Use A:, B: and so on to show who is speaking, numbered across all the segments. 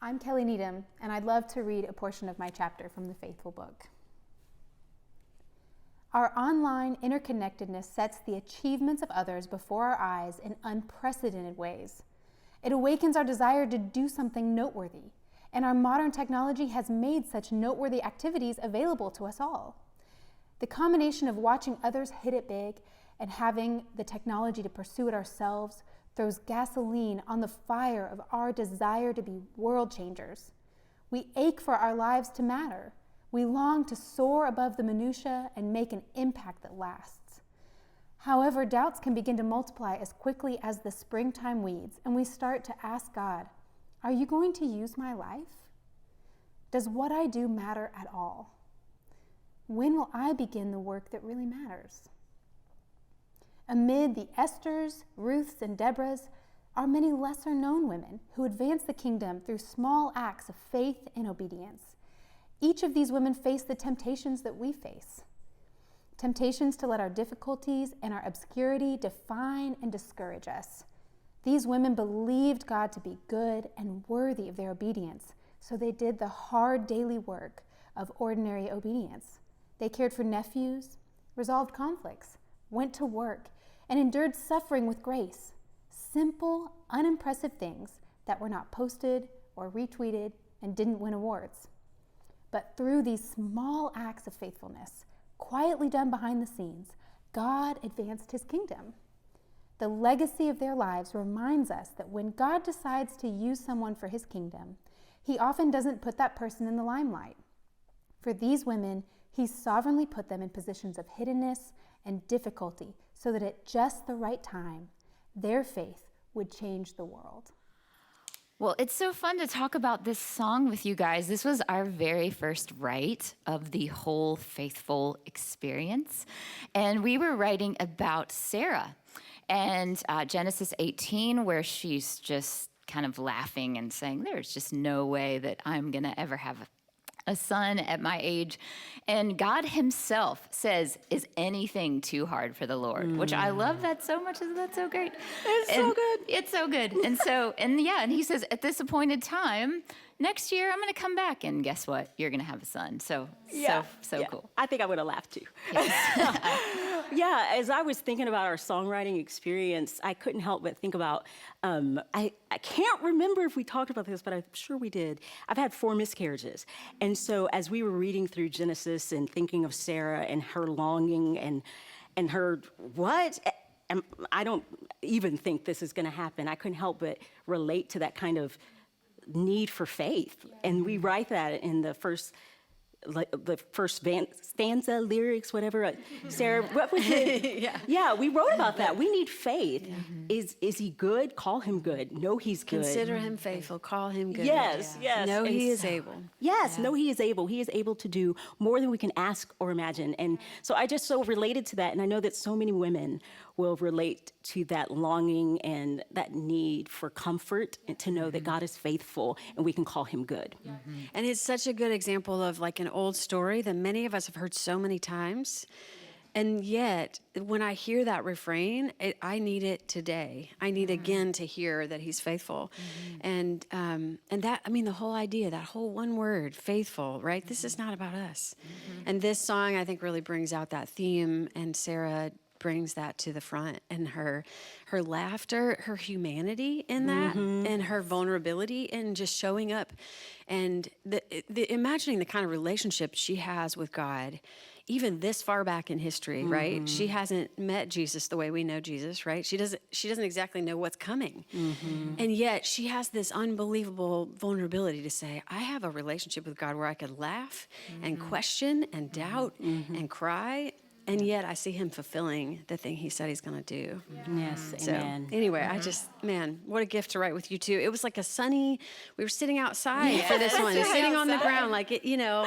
A: I'm Kelly Needham, and I'd love to read a portion of my chapter from the Faithful book. Our online interconnectedness sets the achievements of others before our eyes in unprecedented ways. It awakens our desire to do something noteworthy, and our modern technology has made such noteworthy activities available to us all. The combination of watching others hit it big and having the technology to pursue it ourselves throws gasoline on the fire of our desire to be world changers. We ache for our lives to matter. We long to soar above the minutiae and make an impact that lasts. However, doubts can begin to multiply as quickly as the springtime weeds, and we start to ask God, are you going to use my life? Does what I do matter at all? When will I begin the work that really matters? Amid the Esthers, Ruths, and Deborahs are many lesser known women who advance the kingdom through small acts of faith and obedience. Each of these women face the temptations that we face. Temptations to let our difficulties and our obscurity define and discourage us. These women believed God to be good and worthy of their obedience, so they did the hard daily work of ordinary obedience. They cared for nephews, resolved conflicts, went to work, and endured suffering with grace. Simple, unimpressive things that were not posted or retweeted and didn't win awards. But through these small acts of faithfulness, quietly done behind the scenes, God advanced his kingdom. The legacy of their lives reminds us that when God decides to use someone for his kingdom, he often doesn't put that person in the limelight. For these women, he sovereignly put them in positions of hiddenness and difficulty so that at just the right time, their faith would change the world.
B: Well, it's so fun to talk about this song with you guys. This was our very first write of the whole Faithful experience. And we were writing about Sarah and Genesis 18, where she's just kind of laughing and saying, there's just no way that I'm going to ever have a son at my age. And God himself says, is anything too hard for the Lord? Which I love that so much. Isn't that so great?
C: It's so good.
B: It's so good. And he says, at this appointed time, next year, I'm going to come back, and guess what? You're going to have a son. So cool.
C: I think I would have laughed too.
B: Yes.
C: Yeah, as I was thinking about our songwriting experience, I couldn't help but think about, I can't remember if we talked about this, but I'm sure we did. I've had 4 miscarriages. And so as we were reading through Genesis and thinking of Sarah and her longing and her, what? I don't even think this is going to happen. I couldn't help but relate to that kind of need for faith. And we write that in the first stanza, lyrics, whatever. Sarah, what was it? Yeah, we wrote about that. We need faith. Yeah. Is he good? Call him good. Know he's good.
D: Consider him faithful. Call him good.
C: Yes.
D: Know he is able.
C: Yes, know he is able. He is able to do more than we can ask or imagine. And so I just so related to that. And I know that so many women will relate to that longing and that need for comfort and to know that God is faithful and we can call him good.
D: And it's such a good example of like an old story that many of us have heard so many times. And yet, when I hear that refrain, I need it today. I need again to hear that he's faithful. And that, I mean, the whole idea, that whole one word, faithful, right? This is not about us. And this song, I think, really brings out that theme, and Sarah brings that to the front, and her laughter, her humanity in that, and her vulnerability and just showing up, and the imagining the kind of relationship she has with God, even this far back in history, right? She hasn't met Jesus the way we know Jesus, right? She doesn't exactly know what's coming, and yet she has this unbelievable vulnerability to say, I have a relationship with God where I could laugh and question and doubt and cry. And yet I see him fulfilling the thing he said he's going to do.
C: Yes,
D: so,
C: amen.
D: Anyway, I just, man, what a gift to write with you two. It was like a sunny, we were sitting outside for this one, sitting on the ground, like, it, you know,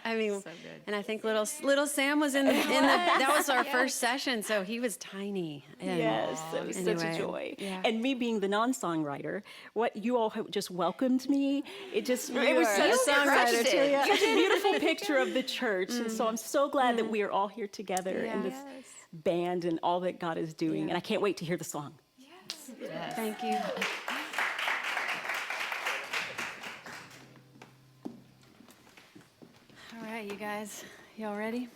D: I mean, so and I think little Sam was in the, that was our first session, so he was tiny. And
C: yes, it was such a joy. Yeah. And me being the non-songwriter, what you all have just welcomed me, it was such a beautiful picture of the church. And so I'm so glad that we are all here together. In this band and all that God is doing. And I can't wait to hear the song.
D: Thank you. you guys. Y'all ready?